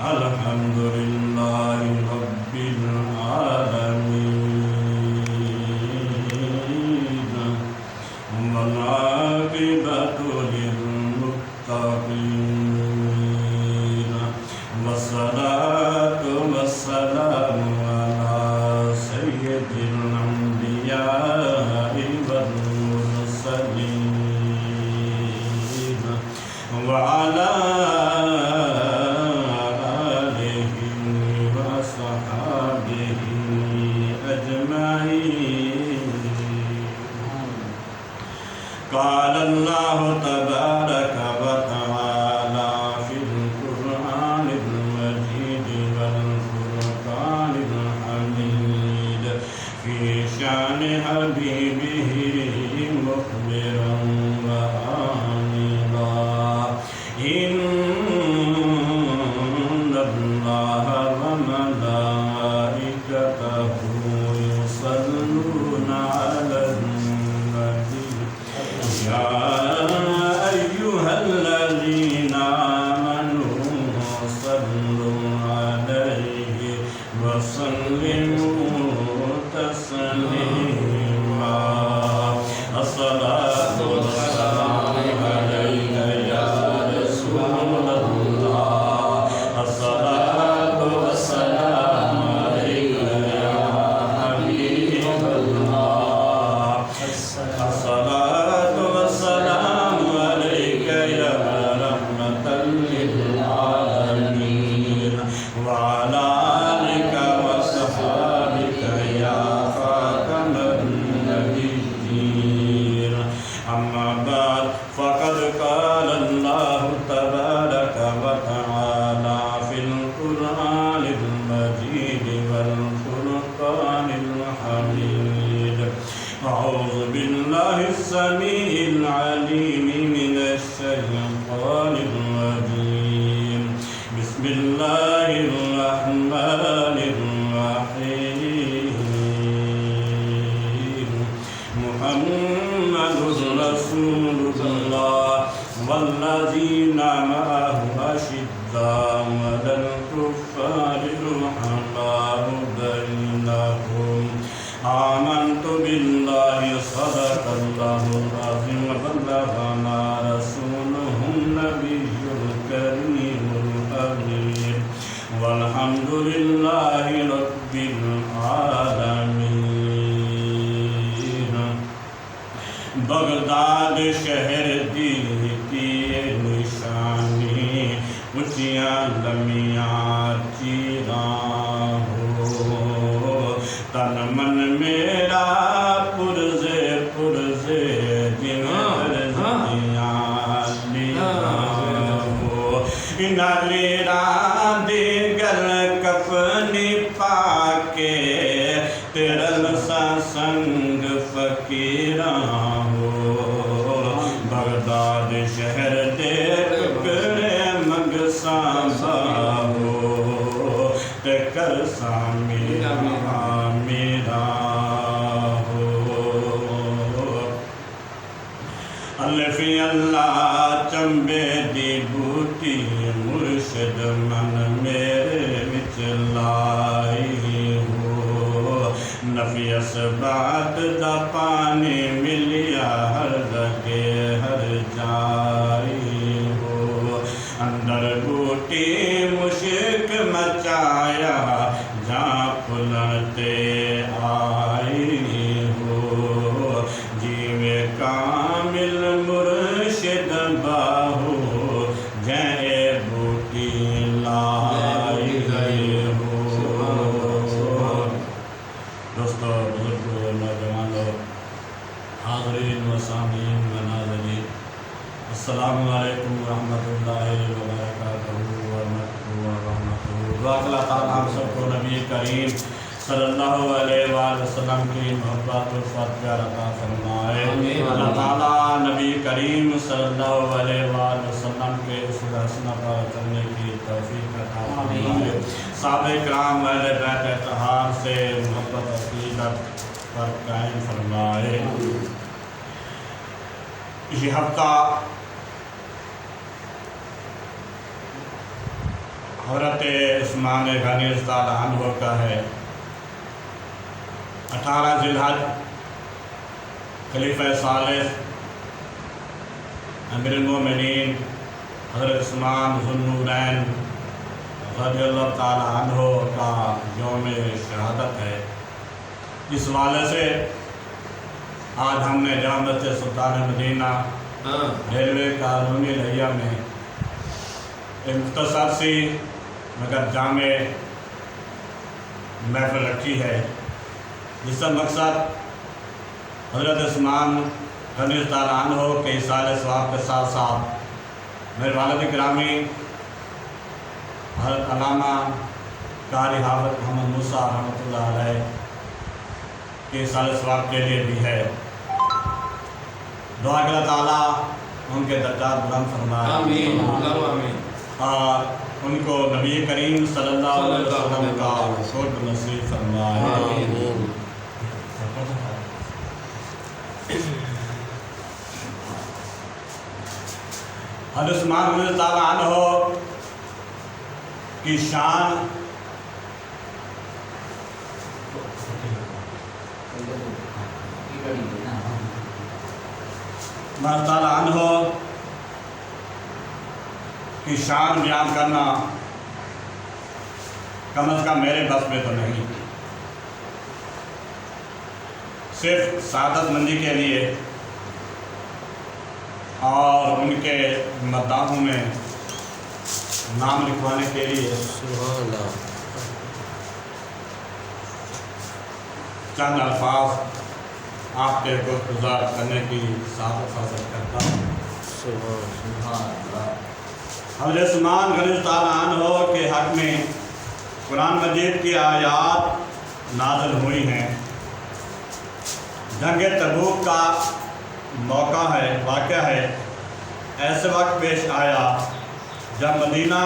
الحمد لله رب العالمين والعاقبة للمتقين والصلاة والسلام على سيد الأنبياء والمرسلين وعلى آله وصحبه أجمعين. قال الله تبارك وتعالى في القرآن المجيد والفرقان الحميد في شأن حبيبه مخبرا وآمرا إن الله وملائكته يصلون على النبي يا أيها الذين آمنوا صلوا عليه وسلموا تسليما. الصلاة والسلام عليك يا رسول الله. الصلاة والسلام عليك يا حبيب الله. الصلاة والسلام عليك يا رحمة للعالمين وعلى آلك وصحابك يا خاتم النبيين. أما بعد فقد قال الله تبارك وتعالى في القرآن المجيد والفرقان الحميد أعوذ بالله السميع العليم من الشيطان الرجيم. بسم الله الرحمن الرحيم. محمد رسول الله والذين معه أشداء على الكفار رحماء بينهم. آمنت بالله صدق الله العظيم وبلغنا رسوله النبي الكريم الأمين والحمد لله رب العالمين. بغداد شہر دل کی نشانی اونچیاں لمیاں چیراں ہو تن من میرا پرزے پرزے جن درزیاں لیاں ہو انہ لیرا دیگل کفنی پاکے تیرل سا سنگ فقیراں ہو. بغداد شہر دے ٹکڑے مگساں باہو تے کر سا میرا میرا ہو. الفی اللہ چمبے دی بوٹی مرشد من میرے وچ لائی ہو. نفی اسبات دا پانی ملیا ہر لگے ہر جائی ہو. اندر بوٹی مشک مچایا جہاں پھلتے آئی ہو. جیوے کامل مرشد باہو جہے بوٹی لائی گئی ہو. دوستو، بزرگو، نوجوانوں، حاضرین و سامعین و ناظرین، السلام علیکم ورحمۃ اللہ وبرکاتہ ورحمتہ. دعا کہ اللہ تعالیٰ ہم سب کو نبی کریم صلی اللہ علیہ وآلہ وسلم کی محبت و صفات پیار عطا فرمائے. اللہ تعالیٰ نبی کریم صلی اللہ علیہ وآلہ وسلم کے اصول حسنہ پر چلنے کی توفیق عطا فرمائے. صحابہ کرام اہل بیت اطہار سے محبت عقیدت پر قائم فرمائے. یہ ہفتہ حضرت عثمان غنی رضی اللہ عنہ کا ہے۔ 18 ذی الحج خلیفہ ثالث امیر المومنین حضرت عثمان ذو النورین رضی اللہ تعالی عنہ کا یوم شہادت ہے۔ اس حوالے سے آج ہم نے جامع مسجد سلطان مدینہ ریلوے کالونی لہیا میں ایک مختصر سی مگر جامع محفل رکھی ہے، جس کا مقصد حضرت عثمان غنی رضی اللہ عنہ کے ایصال ثواب کے ساتھ ساتھ میرے والد گرامی حضرت علامہ قاری حافظ محمد موسیٰ رحمۃ اللہ علیہ کے ایصال ثواب کے لیے بھی ہے۔ دعا کہ اللہ تعالیٰ ان کے درجات بلند فرمائے، آمین آمین، اور ان کو نبی کریم صلی اللہ علیہ وسلم کا قرب نصیب فرمائے۔ آمین۔ حضرت عثمان رضی اللہ عنہ کی شان اللہ تعالیٰ عنہ کی شان بیان کرنا کم از کم میرے بس میں تو نہیں، صرف سعادت مندی کے لیے اور ان کے مداحوں میں نام لکھوانے کے لیے سبحان اللہ، چند الفاظ آپ کے گفتگزار کرنے کی سعادت حاصل کرتا ہوں۔ سبحان اللہ۔ حضرت عثمان غنی رضی اللہ عنہ کے حق میں قرآن مجید کی آیات نازل ہوئی ہیں۔ جنگ تبوک کا موقع ہے، واقعہ ہے، ایسے وقت پیش آیا جب مدینہ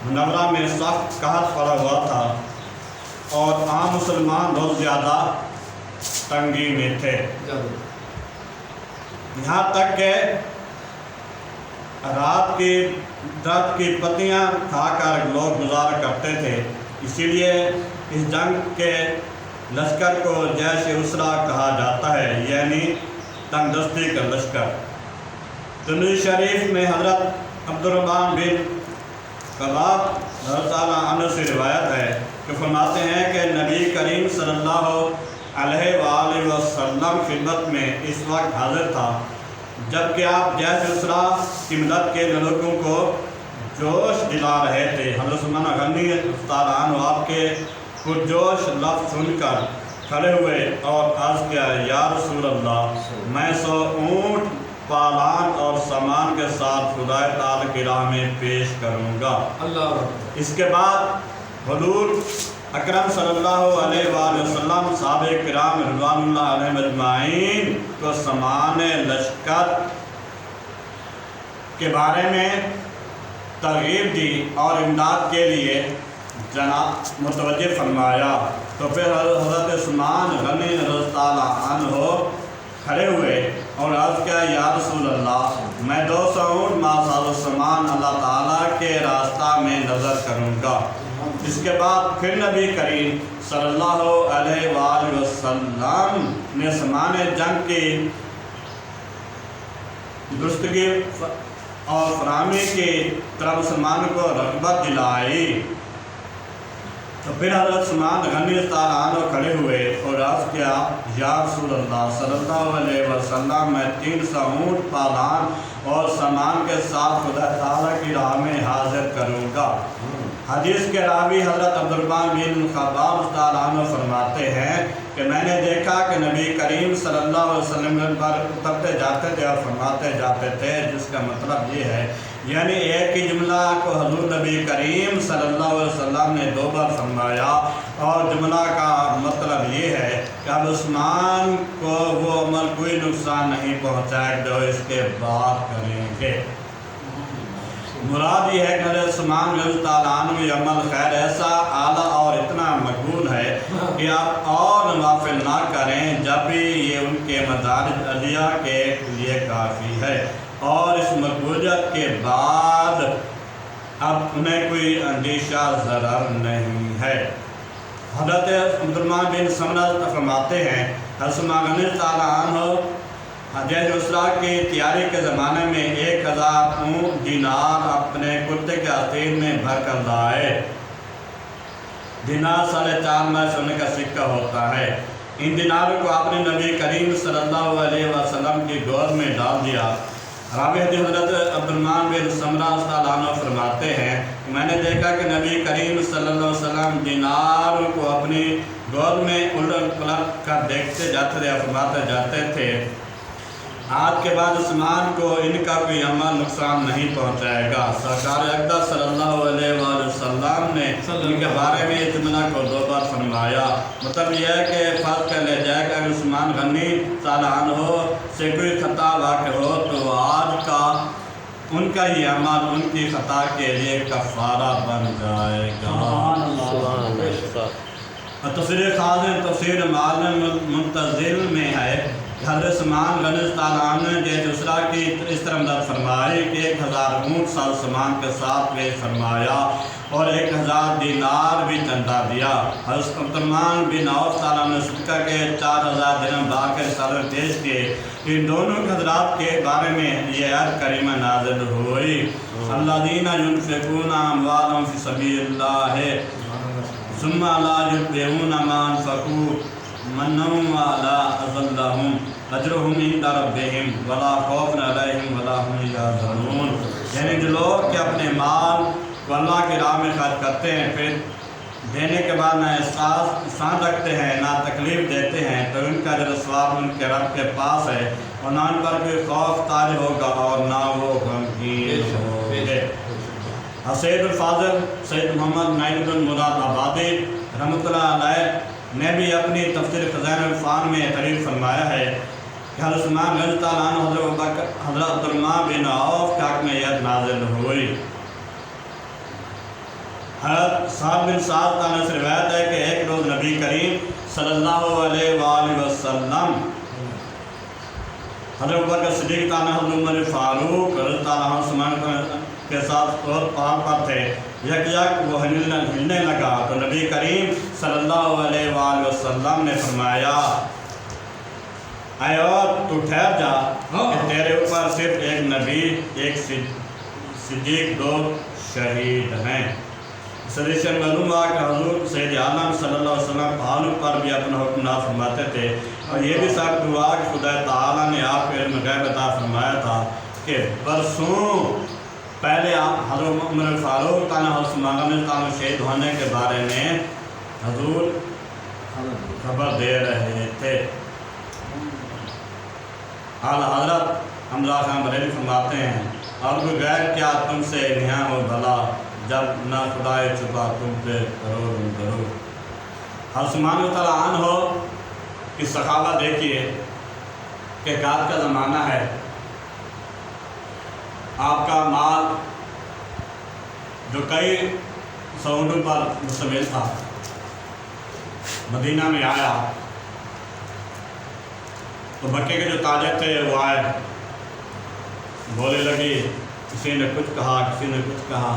منورہ میں سخت قحط پڑا ہوا تھا اور عام مسلمان بہت زیادہ تنگی میں تھے، یہاں تک کہ رات کی پتیاں کھا کر لوگ گزارا کرتے تھے۔ اسی لیے اس جنگ کے لشکر کو جیش اسرا کہا جاتا ہے، یعنی تنگدستی کا لشکر۔ ترمذی شریف میں حضرت عبدالرحمن بن خباب رضی اللہ عنہ سے روایت ہے کہ فرماتے ہیں کہ نبی کریم صلی اللہ علیہ وآلہ وسلم خدمت میں اس وقت حاضر تھا جبکہ آپ جیش اسرا کی مدد کے لوگوں کو جوش دلا رہے تھے۔ حضرت عثمان غنی رضی اللہ عنہ آپ کے پرجوش لفظ سن کر کھڑے ہوئے اور عرض کیا، یا رسول اللہ، میں 100 اونٹ پالان اور سامان کے ساتھ خدا تعالی کی راہ میں پیش کروں گا۔ اس کے بعد حضور اکرم صلی اللہ علیہ وآلہ وسلم صحابہ کرام رضوان اللہ علیہم اجمعین کو سامان لشکر کے بارے میں ترغیب دی اور امداد کے لیے جناب متوجہ فرمایا۔ تو پھر حضرت عثمان غنی رضی اللہ عنہ کھڑے ہوئے اور عرض کیا، یا رسول اللہ، میں 200 اونٹ مع سامان اللہ تعالیٰ کے راستہ میں نظر کروں گا۔ اس کے بعد پھر نبی کریم صلی اللہ علیہ وآلہ وسلم نے سامان جنگ کی درستگی اور فراہمی کی طرف مسلمانوں کو رغبت دلائی۔ تو پھر حضرت عثمان غنی رضی اللہ عنہ کھڑے ہوئے اور عرض کیا، یا رسول اللہ صلی اللہ علیہ وسلم، میں 300 اونٹ پالان اور سامان کے ساتھ خدا تعالیٰ کی راہ میں حاضر کروں گا۔ حدیث کے راوی حضرت عبدالرحمن بن خباب رضی اللہ عنہ فرماتے ہیں کہ میں نے دیکھا کہ نبی کریم صلی اللہ علیہ وسلم پر اترتے جاتے تھے اور فرماتے جاتے تھے، جس کا مطلب یہ ہے، یعنی ایک ہی جملہ کو حضور نبی کریم صلی اللہ علیہ وسلم نے 2 بار فرمایا، اور جملہ کا مطلب یہ ہے کہ اب عثمان کو وہ عمل کوئی نقصان نہیں پہنچائے جو اس کے بعد کریں گے۔ مراد یہ ہے کہ حضرت عثمان رضی اللہ عنہ یہ عمل خیر ایسا اعلیٰ اور اتنا مقبول ہے کہ آپ اور نوافل نہ کریں جب بھی یہ ان کے مدارج علیہ کے لیے کافی ہے، اور اس مقبولیت کے بعد اب انہیں کوئی اندیشہ ضرر نہیں ہے۔ حضرت عبدالرحمن بن سمرہ فرماتے ہیں حضرت غنی تعالیٰ عنہ حجیج اسرا کی تیاری کے زمانے میں 1000 اونٹ دینار اپنے کتے کے آستین میں بھر کر لائے۔ دینار 4.5 میں سونے کا سکہ ہوتا ہے۔ ان دیناروں کو آپ نے نبی کریم صلی اللہ علیہ وسلم کی گود میں ڈال دیا۔ راوی حدیث حضرت عبدالرحمن بن سمرہ رضی اللہ عنہ فرماتے ہیں کہ میں نے دیکھا کہ نبی کریم صلی اللہ علیہ وسلم دینار کو اپنی گود میں الٹ پلٹ کر دیکھتے جاتے تھے، فرماتے جاتے تھے آج کے بعد عثمان کو ان کا کوئی عمل نقصان نہیں پہنچائے گا۔ سرکار اقدس صلی اللہ علیہ وآلہ وسلم نے ان کے بارے میں اطمینان کو 2 بار فرمایا۔ مطلب یہ ہے کہ فرض کر لے جائے کہ اگر عثمان غنی تعالیٰ عنہ سے کوئی خطا واقع ہو تو آج کا ان کا یہ عمل ان کی خطا کے لیے کفارہ بن جائے گا۔ تفسیر خازن تفسیر معلم منتظر میں ہے حضرت عثمان غنی تعالیٰ عنہ نے جیش اسرا کی اس طرح مدد فرمائی کہ 1000 اونٹ سال سامان کے ساتھ پیش فرمایا اور 1000 دینار بھی چندہ دیا۔ حضرت عبدالرحمن بن عوف تعالیٰ نے صدقہ کے 4000 درہم لا کر رسالے پیش کیے۔ ان دونوں حضرات کے بارے میں یہ آیت کریمہ نازل ہوئی، الذین ينفقون اموالهم فی سبیل اللہ ثم لا يتبعون ما انفقوا منا ولا اذلهم اجرهم عند ربهم ولا خوف علیہم ولا هم یحزنون۔ یعنی جو لوگ کہ اپنے مال کو اللہ کی راہ میں خرچ کرتے ہیں، پھر دینے کے بعد نہ احسان رکھتے ہیں نہ تکلیف دیتے ہیں، تو ان کا جو ثواب ان کے رب کے پاس ہے اور نہ ان پر کوئی خوف طاری ہوگا اور نہ وہ غمگین ہوں گے۔ سید الفاضل سید محمد نعیم بن مراد آبادی رحمۃ اللہ علیہ نے بھی اپنی تفسیر خزائن العرفان میں تعریف فرمایا ہے کہ حضرت عثمان غنی تعالیٰ عنہ حضرت عبدالرحمن بن عوف کے حق میں یہ نازل ہوئی۔ حضرت سعد بن سعد تعالیٰ سے روایت ہے کہ ایک روز نبی کریم صلی اللہ علیہ وآلہ وسلم حضرت ابوبکر صدیق تعالیٰ حضرت عمر فاروق رضی اللہ عنہ عثمان کے ساتھ اور پہاڑ پر تھے، یک یک وہ ہلنے لگا تو نبی کریم صلی اللہ علیہ وآلہ وسلم نے فرمایا اے اور تو ٹھہر جا کہ تیرے اوپر صرف ایک نبی ایک صدیق 2 شہید ہیں۔ اس حدیث سے معلوم ہوا کہ حضور سید عالم صلی اللہ علیہ وسلم پہاڑوں پر بھی اپنا حکم نافذ فرماتے تھے، اور یہ بھی ثابت ہوا کہ خدا تعالیٰ نے آپ کو علم غیب عطا فرمایا تھا کہ برسوں پہلے آپ حضرت عمر فاروق تعالیٰ عثمان غنی تعالیٰ شہید ہونے کے بارے میں حضور خبر دے رہے تھے۔ حضرت حمزہ خان بریلوی فرماتے ہیں اور کوئی غیر کیا تم سے نہاں ہو بھلا جب نہ خدائے چھپا تم پہ کرو کرو۔ حضرت عثمان تعالیٰ عنہ کی سخاوت دیکھیے کہ گھر کا زمانہ ہے، آپ کا مال جو کئی سعودوں پر مشتمل تھا مدینہ میں آیا تو مکے کے جو تاجر تھے وہ آئے، بولے لگی، کسی نے کچھ کہا کسی نے کچھ کہا۔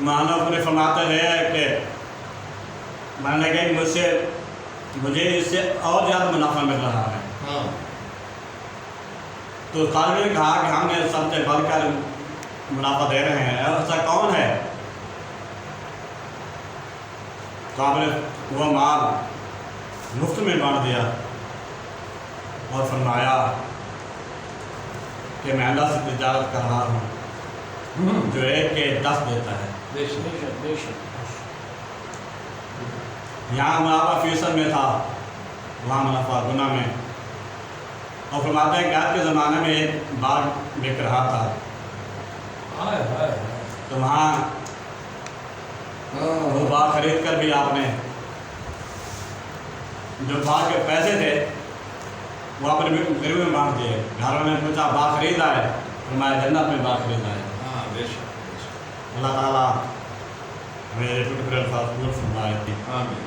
مانا اپنے فرماتے ہیں کہ میں نے کہا مجھے اس سے اور زیادہ منافع مل رہا ہے۔ تو طالب نے کہا کہ ہم نے سب سے بڑھ کر منافع دے رہے ہیں، ایسا کون ہے؟ تو آپ نے وہ مال مفت میں بانٹ دیا اور فرمایا کہ میں اللہ سے تجارت کر رہا ہوں جو 1 کے 10 دیتا ہے۔ یہاں منافع فیصد میں تھا، وہاں منافع گنا میں۔ اور فرماتے ہیں کہ آج کے زمانے میں ایک باغ بک رہا تھا تو وہاں وہ باغ خرید کر بھی آپ نے جو باغ کے پیسے تھے وہ اپنے غریبوں میں بانٹ دیے۔ گھر والوں نے پوچھا باغ خریدا ہے؟ فرمایا جنت میں باغ خریدا ہے۔ اللہ تعالیٰ میرے ٹوٹے الفاظ پور فرمائے تھی۔ آمین۔